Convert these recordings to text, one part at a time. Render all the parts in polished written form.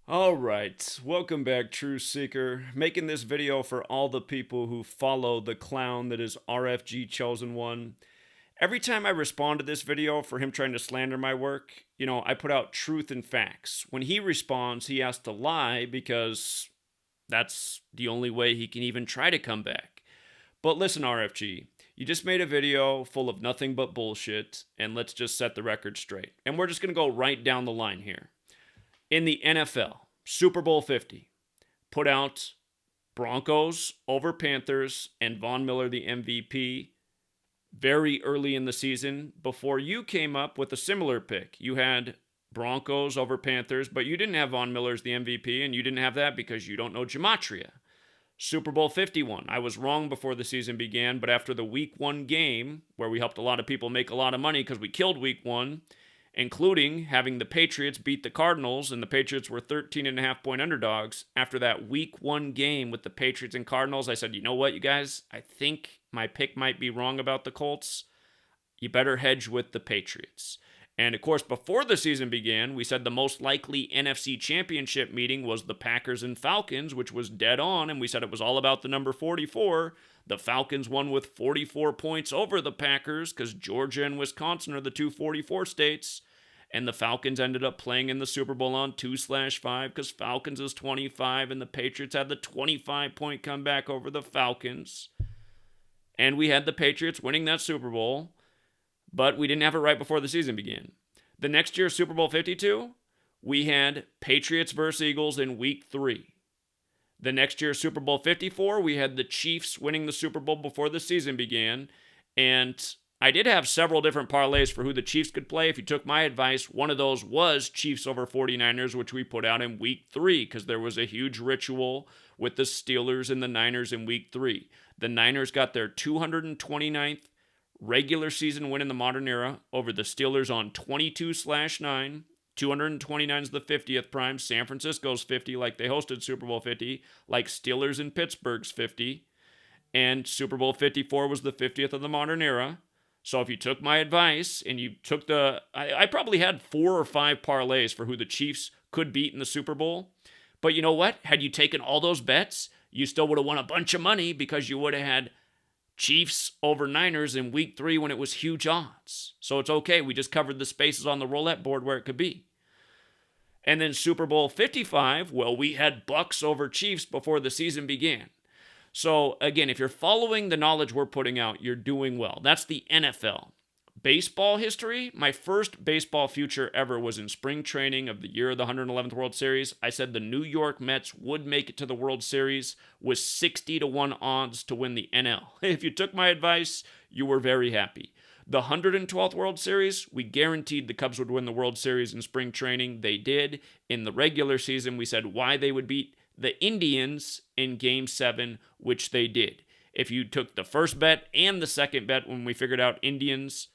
Alright, welcome back, True Seeker. Making this video for all the people who follow the clown that is RFG Chosen One. Every time I respond to this video for him trying to slander my work, I put out truth and facts. When he responds, he has to lie because that's the only way he can even try to come back. But listen, RFG, you just made a video full of nothing but bullshit, and let's just set the record straight. And we're just going to go right down the line here. In the NFL, Super Bowl 50 put out Broncos over Panthers and Von Miller the MVP very early in the season before you came up with a similar pick. You had Broncos over Panthers, but you didn't have Von Miller as the MVP, and you didn't have that because you don't know Gematria. Super Bowl 51. I was wrong before the season began, but after the Week 1 game, where we helped a lot of people make a lot of money because we killed Week 1, including having the Patriots beat the Cardinals, and the Patriots were 13.5-point underdogs. After that Week 1 game with the Patriots and Cardinals, I said, you know what, you guys? I think my pick might be wrong about the Colts. You better hedge with the Patriots. And of course, before the season began, we said the most likely NFC Championship meeting was the Packers and Falcons, which was dead on, and we said it was all about the number 44. The Falcons won with 44 points over the Packers because Georgia and Wisconsin are the two 44 states. And the Falcons ended up playing in the Super Bowl on 2/5 because Falcons is 25 and the Patriots had the 25-point comeback over the Falcons. And we had the Patriots winning that Super Bowl, but we didn't have it right before the season began. The next year, Super Bowl 52, we had Patriots versus Eagles in Week 3. The next year, Super Bowl 54, we had the Chiefs winning the Super Bowl before the season began. And I did have several different parlays for who the Chiefs could play. If you took my advice, one of those was Chiefs over 49ers, which we put out in Week 3 because there was a huge ritual with the Steelers and the Niners in Week 3. The Niners got their 229th regular season win in the modern era over the Steelers on 22/9. 229 is the 50th prime. San Francisco's 50, like they hosted Super Bowl 50, like Steelers and Pittsburgh's 50. And Super Bowl 54 was the 50th of the modern era. So if you took my advice and you took I probably had 4 or 5 parlays for who the Chiefs could beat in the Super Bowl. But you know what? Had you taken all those bets, you still would have won a bunch of money because you would have had Chiefs over Niners in Week 3 when it was huge odds. So it's okay. We just covered the spaces on the roulette board where it could be. And then Super Bowl 55, well, we had Bucks over Chiefs before the season began. So again, if you're following the knowledge we're putting out, you're doing well. That's the NFL. Baseball history, my first baseball future ever was in spring training of the year of the 111th World Series. I said the New York Mets would make it to the World Series with 60-1 odds to win the NL. If you took my advice, you were very happy. The 112th World Series, we guaranteed the Cubs would win the World Series in spring training. They did. In the regular season, we said why they would beat the Indians in Game 7, which they did. If you took the first bet and the second bet when we figured out Indians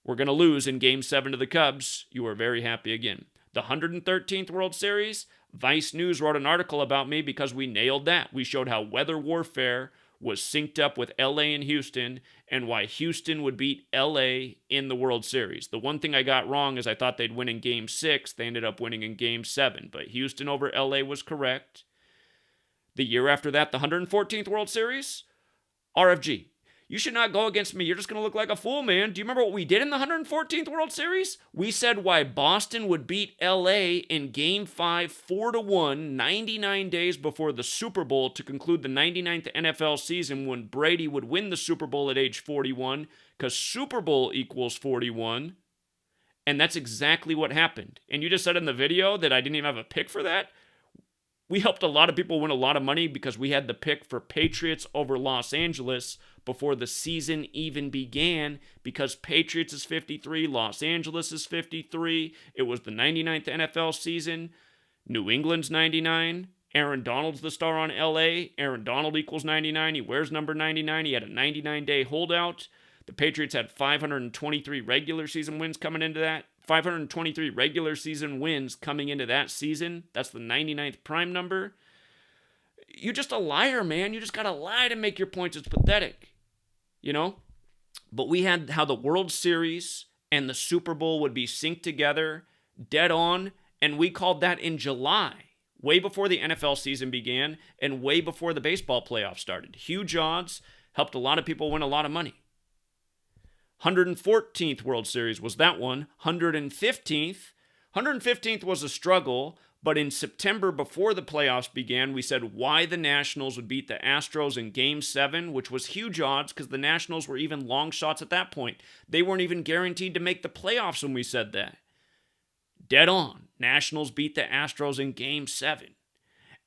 were going to lose in Game 7 to the Cubs, you were very happy again. The 113th World Series, Vice News wrote an article about me because we nailed that. We showed how weather warfare was synced up with LA and Houston and why Houston would beat LA in the World Series. The one thing I got wrong is I thought they'd win in Game 6. They ended up winning in Game 7, but Houston over LA was correct. The year after that, the 114th World Series, RFG. You should not go against me. You're just going to look like a fool, man. Do you remember what we did in the 114th World Series? We said why Boston would beat LA in Game 5 4-1 99 days before the Super Bowl to conclude the 99th NFL season when Brady would win the Super Bowl at age 41 because Super Bowl equals 41. And that's exactly what happened. And you just said in the video that I didn't even have a pick for that? We helped a lot of people win a lot of money because we had the pick for Patriots over Los Angeles before the season even began because Patriots is 53, Los Angeles is 53. It was the 99th NFL season. New England's 99. Aaron Donald's the star on LA. Aaron Donald equals 99. He wears number 99. He had a 99-day holdout. The Patriots had 523 regular season wins coming into that. 523 regular season wins coming into that season. That's the 99th prime number. You're just a liar, man. You just got to lie to make your points. It's pathetic, But we had how the World Series and the Super Bowl would be synced together, dead on, And we called that in July, way before the NFL season began and way before the baseball playoffs started. Huge odds, helped a lot of people win a lot of money. 114th World Series was that one. 115th was a struggle, but in September before the playoffs began, we said why the Nationals would beat the Astros in Game 7, which was huge odds because the Nationals were even long shots at that point. They weren't even guaranteed to make the playoffs when we said that. Dead on. Nationals beat the Astros in Game 7.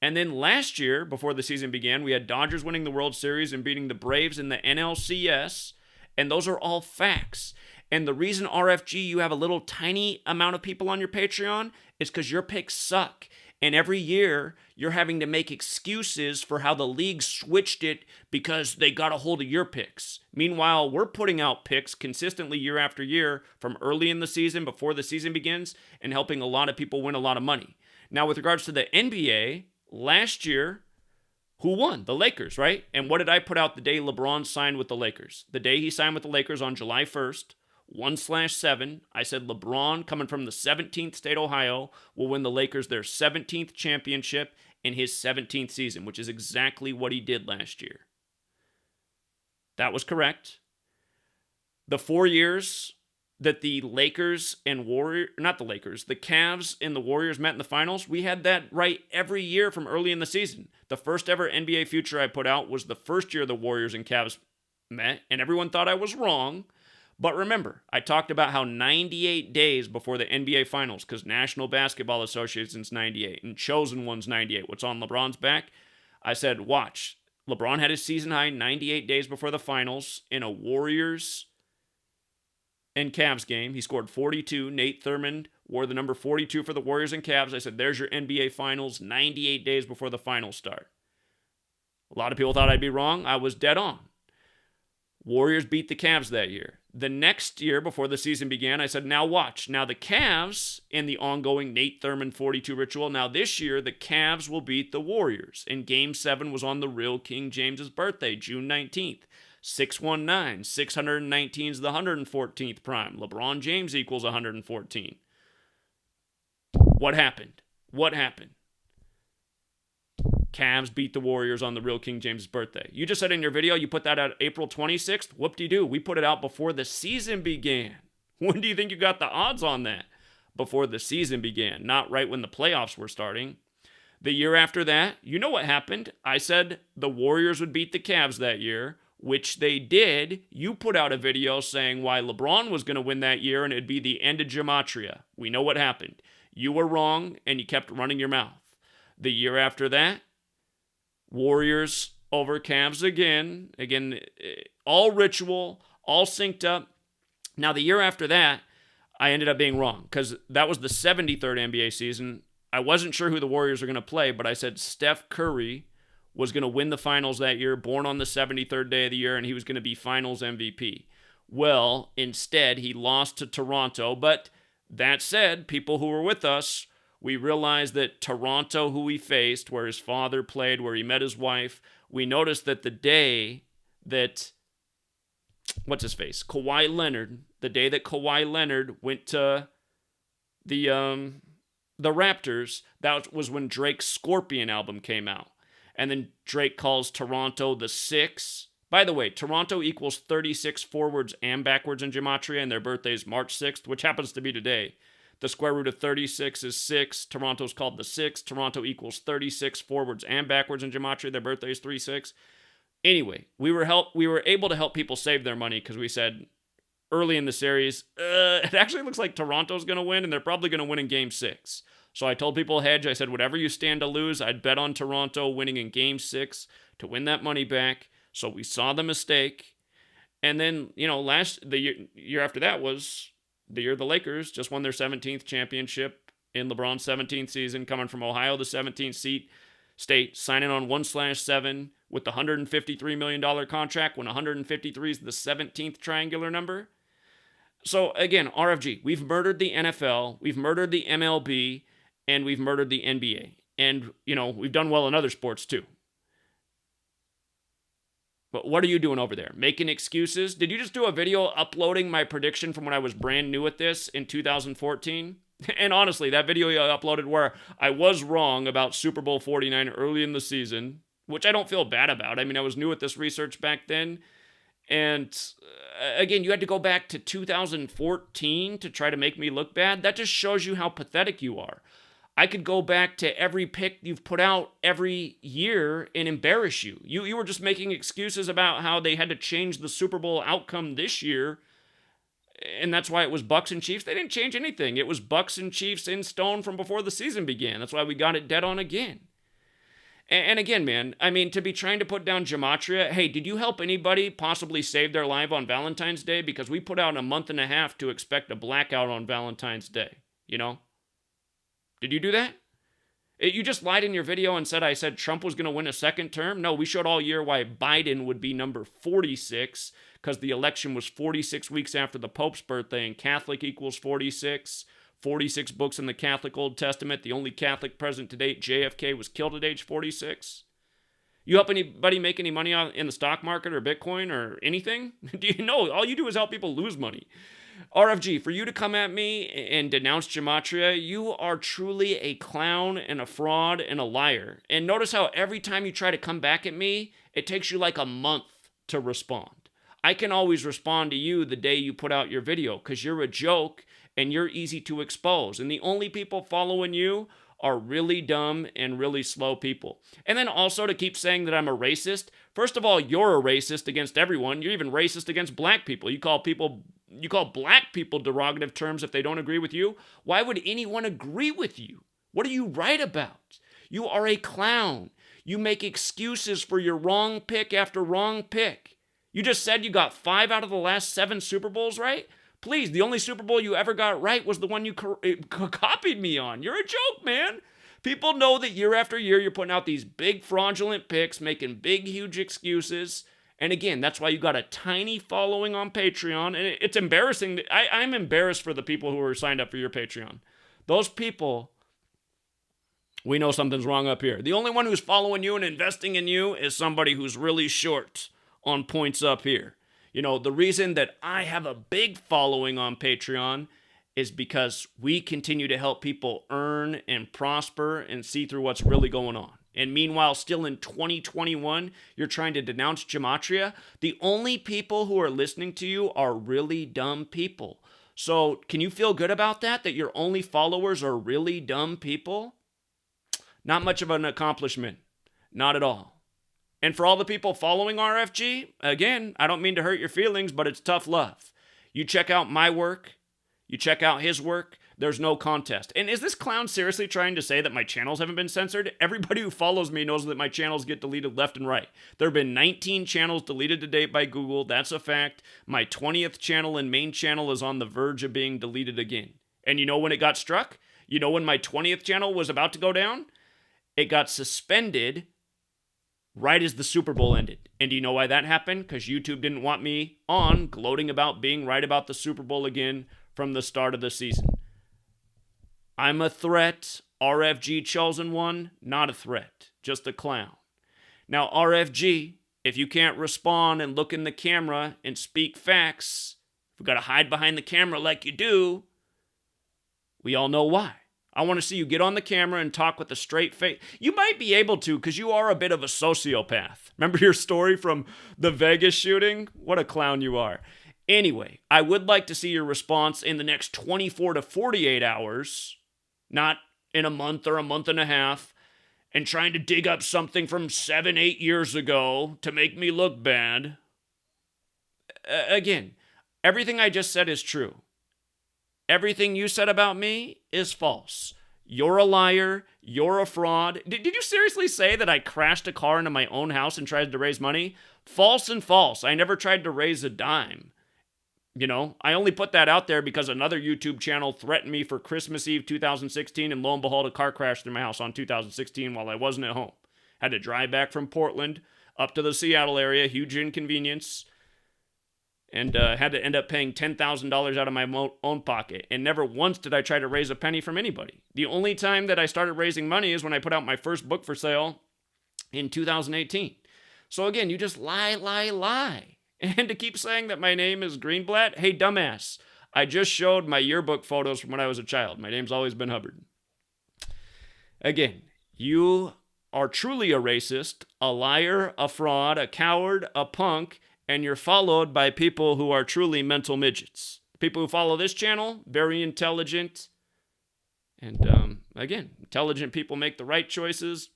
And then last year, before the season began, we had Dodgers winning the World Series and beating the Braves in the NLCS. And those are all facts. And the reason, RFG, you have a little tiny amount of people on your Patreon is because your picks suck. And every year, you're having to make excuses for how the league switched it because they got a hold of your picks. Meanwhile, we're putting out picks consistently year after year from early in the season, before the season begins, and helping a lot of people win a lot of money. Now, with regards to the NBA, last year, who won? The Lakers, right? And what did I put out the day LeBron signed with the Lakers? The day he signed with the Lakers on July 1st, 1/7, I said LeBron, coming from the 17th state, Ohio, will win the Lakers their 17th championship in his 17th season, which is exactly what he did last year. That was correct. The 4 years that the Lakers and the Cavs and the Warriors met in the finals, we had that right every year from early in the season. The first ever NBA future I put out was the first year the Warriors and Cavs met, and everyone thought I was wrong. But remember, I talked about how 98 days before the NBA Finals, because National Basketball Association's 98 and Chosen One's 98, what's on LeBron's back, I said, watch, LeBron had his season high 98 days before the finals in a Warriors and Cavs game. He scored 42. Nate Thurmond wore the number 42 for the Warriors and Cavs. I said, there's your NBA Finals 98 days before the finals start. A lot of people thought I'd be wrong. I was dead on. Warriors beat the Cavs that year. The next year, before the season began, I said, now watch. Now the Cavs in the ongoing Nate Thurmond 42 ritual. Now this year, the Cavs will beat the Warriors. And Game 7 was on the real King James's birthday, June 19th. 619. 619 is the 114th prime. LeBron James equals 114. What happened? What happened? Cavs beat the Warriors on the real King James's birthday. You just said in your video you put that out April 26th. Whoop-de-doo. We put it out before the season began. When do you think you got the odds on that? Before the season began, not right when the playoffs were starting. The year after that, you know what happened. I said the Warriors would beat the Cavs that year, which they did. You put out a video saying why LeBron was going to win that year and it'd be the end of Gematria. We know what happened. You were wrong and you kept running your mouth. The year after that, Warriors over Cavs again. Again, all ritual, all synced up. Now, the year after that, I ended up being wrong because that was the 73rd NBA season. I wasn't sure who the Warriors were going to play, but I said Steph Curry was going to win the finals that year, born on the 73rd day of the year, and he was going to be finals MVP. Well, instead, he lost to Toronto. But that said, people who were with us, we realized that Toronto, who we faced, where his father played, where he met his wife, we noticed that the day that, Kawhi Leonard, the day that Kawhi Leonard went to the Raptors, that was when Drake's Scorpion album came out. And then Drake calls Toronto the Six. By the way, Toronto equals 36 forwards and backwards in Gematria, and their birthday is March 6th, which happens to be today. The square root of 36 is 6. Toronto's called the 6. Toronto equals 36 forwards and backwards in Gematria. Their birthday is 3/6. Anyway, we were able to help people save their money because we said early in the series, it actually looks like Toronto's going to win, and they're probably going to win in Game 6. So I told people hedge. I said, whatever you stand to lose, I'd bet on Toronto winning in Game 6 to win that money back. So we saw the mistake. And then, the year after that was the year the Lakers just won their 17th championship in LeBron's 17th season, coming from Ohio, the 17th state, signing on 1/7 with the $153 million contract when 153 is the 17th triangular number. So again, RFG, we've murdered the NFL, we've murdered the MLB, and we've murdered the NBA. And, we've done well in other sports too. But what are you doing over there? Making excuses? Did you just do a video uploading my prediction from when I was brand new at this in 2014? And honestly, that video I uploaded where I was wrong about Super Bowl 49 early in the season, which I don't feel bad about. I mean, I was new at this research back then. And again, you had to go back to 2014 to try to make me look bad. That just shows you how pathetic you are. I could go back to every pick you've put out every year and embarrass you. You were just making excuses about how they had to change the Super Bowl outcome this year, and that's why it was Bucks and Chiefs. They didn't change anything. It was Bucks and Chiefs in stone from before the season began. That's why we got it dead on again. And again, man, I mean, to be trying to put down Gematria, hey, did you help anybody possibly save their life on Valentine's Day? Because we put out a month and a half to expect a blackout on Valentine's Day, you know? Did you do that? You just lied in your video and said I said Trump was going to win a second term. No, we showed all year why Biden would be number 46 because the election was 46 weeks after the Pope's birthday, and Catholic equals 46. 46 books in the Catholic Old Testament. The only Catholic president to date, JFK, was killed at age 46. You help anybody make any money in the stock market or Bitcoin or anything? Do you know? All you do is help people lose money. RFG, for you to come at me and denounce Gematria, you are truly a clown and a fraud and a liar. And notice how every time you try to come back at me, it takes you like a month to respond. I can always respond to you the day you put out your video because you're a joke and you're easy to expose. And the only people following you are really dumb and really slow people. And then also to keep saying that I'm a racist. First of all, you're a racist against everyone. You're even racist against black people. You call black people derogative terms if they don't agree with you. Why would anyone agree with you? What are you right about? You are a clown. You make excuses for your wrong pick after wrong pick. You just said you got 5 out of the last 7 Super Bowls right? Please, the only Super Bowl you ever got right was the one you copied me on. You're a joke, man. People know that year after year you're putting out these big fraudulent picks, making big, huge excuses. And again, that's why you got a tiny following on Patreon. And it's embarrassing. I'm embarrassed for the people who are signed up for your Patreon. Those people, we know something's wrong up here. The only one who's following you and investing in you is somebody who's really short on points up here. You know, the reason that I have a big following on Patreon is because we continue to help people earn and prosper and see through what's really going on. And meanwhile, still in 2021, you're trying to denounce Gematria. The only people who are listening to you are really dumb people. So can you feel good about that your only followers are really dumb people? Not much of an accomplishment. Not at all. And for all the people following RFG, again, I don't mean to hurt your feelings, but it's tough love. You check out my work, you check out his work, there's no contest. And is this clown seriously trying to say that my channels haven't been censored? Everybody who follows me knows that my channels get deleted left and right. There have been 19 channels deleted to date by Google. That's a fact. My 20th channel and main channel is on the verge of being deleted again. And you know when it got struck? You know when my 20th channel was about to go down? It got suspended right as the Super Bowl ended. And do you know why that happened? Because YouTube didn't want me on gloating about being right about the Super Bowl again from the start of the season. I'm a threat. RFG chosen one, not a threat, just a clown. Now, RFG, if you can't respond and look in the camera and speak facts, if we got to hide behind the camera like you do, we all know why. I want to see you get on the camera and talk with a straight face. You might be able to because you are a bit of a sociopath. Remember your story from the Vegas shooting? What a clown you are. Anyway, I would like to see your response in the next 24 to 48 hours, not in a month or a month and a half, and trying to dig up something from 7-8 years ago to make me look bad. Again, everything I just said is true. Everything you said about me is false. You're a liar. You're a fraud. Did you seriously say that I crashed a car into my own house and tried to raise money? False and false. I never tried to raise a dime. You know, I only put that out there because another YouTube channel threatened me for Christmas Eve 2016, and lo and behold, a car crashed through my house on 2016 while I wasn't at home. Had to drive back from Portland up to the Seattle area, huge inconvenience. And had to end up paying $10,000 out of my own pocket. And never once did I try to raise a penny from anybody. The only time that I started raising money is when I put out my first book for sale in 2018. So again, you just lie. And to keep saying that my name is Greenblatt, hey, dumbass, I just showed my yearbook photos from when I was a child. My name's always been Hubbard. Again, you are truly a racist, a liar, a fraud, a coward, a punk, and you're followed by people who are truly mental midgets. People who follow this channel, very intelligent. And again, intelligent people make the right choices.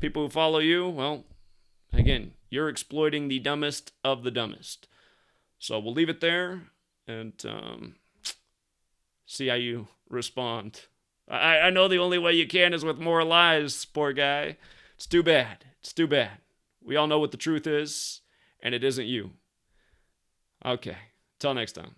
People who follow you, well, again, you're exploiting the dumbest of the dumbest. So we'll leave it there and see how you respond. I know the only way you can is with more lies, poor guy. It's too bad. It's too bad. We all know what the truth is, and it isn't you. Okay, till next time.